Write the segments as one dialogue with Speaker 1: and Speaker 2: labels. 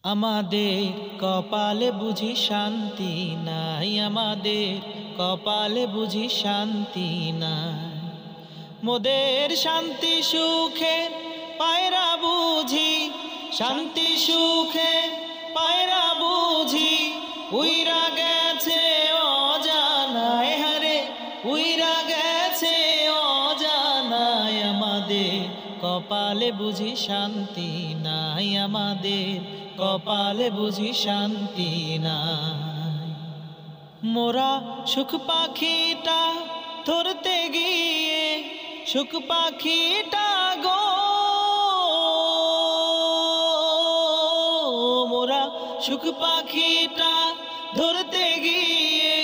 Speaker 1: আমাদের কপালে বুঝি শান্তি নাই, আমাদের কপালে বুঝি শান্তি নাই। মোদের শান্তি সুখে পায়রা বুঝি, শান্তি সুখে পায়রা বুঝি উইরা গেছে অজানায়, হারে উইরা গেছে অজানায়। আমাদের কপালে বুঝি শান্তি নাই, আমাদের কপালে বুঝি শান্তি নাই। মোরা সুখ পাখিটা ধরতে গিয়ে, সুখ পাখিটা গো মোরা সুখ পাখিটা ধরতে গিয়ে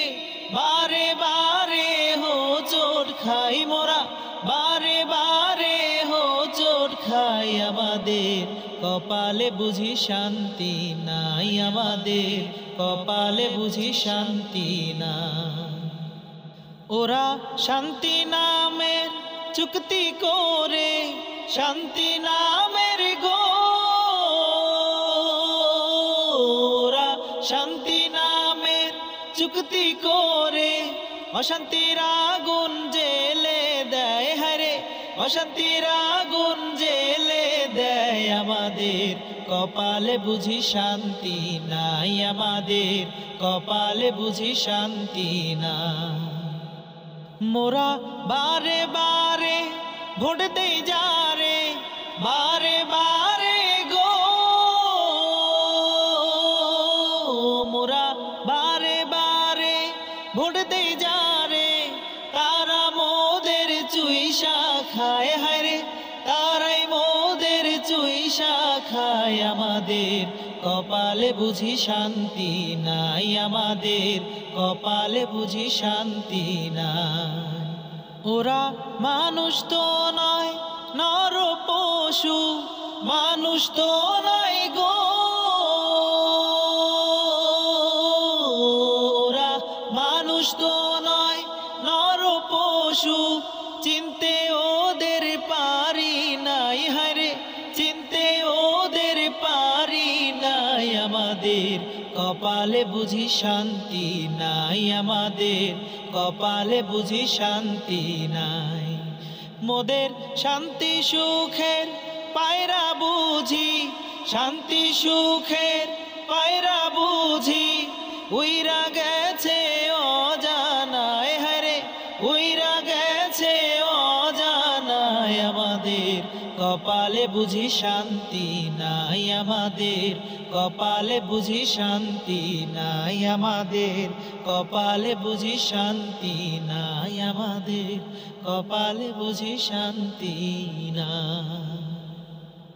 Speaker 1: বারে বারে হোঁচট খাই, মোরা বারে বারে হোঁচট খাই। আমাদের কপালে বুঝি শান্তি নাই, আমাদের কপালে বুঝি শান্তি নাই। ওরা শান্তি নামের চুক্তি করে, শান্তি নামের গো ওরা শান্তি নামের চুক্তি করে অশান্তির আগুন জেলে দেয়, হারে অশান্তির আগুন জেলে দেয়। আমাদের কপালে বুঝি শান্তি নাই, আমাদের কপালে বুঝি শান্তি নাই। মোরা বারে বারে ভোট দেই যারে, বারে বারে গো মোরা বারে বারে ভোট দেই যারে, তারা মোদের চুইসা খায়, হায়রে তারাই মোদের চুইসা খায়। আমাদের কপালে বুঝি শান্তি নাই, আমাদের কপালে বুঝি শান্তি নাই। ওরা মানুষ তো নয় নর পশু, মানুষ তো নয় গো ওরা মানুষ তো নয় নর পশু, চিনতে ওদের পারি নাই, হায়রে চিনতে ওদের পারি নাই। আমাদের কপালে বুঝি শান্তি নাই, আমাদের কপালে বুঝি শান্তি নাই। মোদের শান্তি সুখের পায়রা বুঝি, শান্তি সুখের পায়রা বুঝি উইরা গেছে অজানায়, হারে উইরা গেছে অজানায়। আমাদের কপালে বুঝি শান্তি নাই, আমাদের কপালে বুঝি শান্তি নাই, আমাদের কপালে বুঝি শান্তি নাই, আমাদের কপালে বুঝি শান্তি নাই।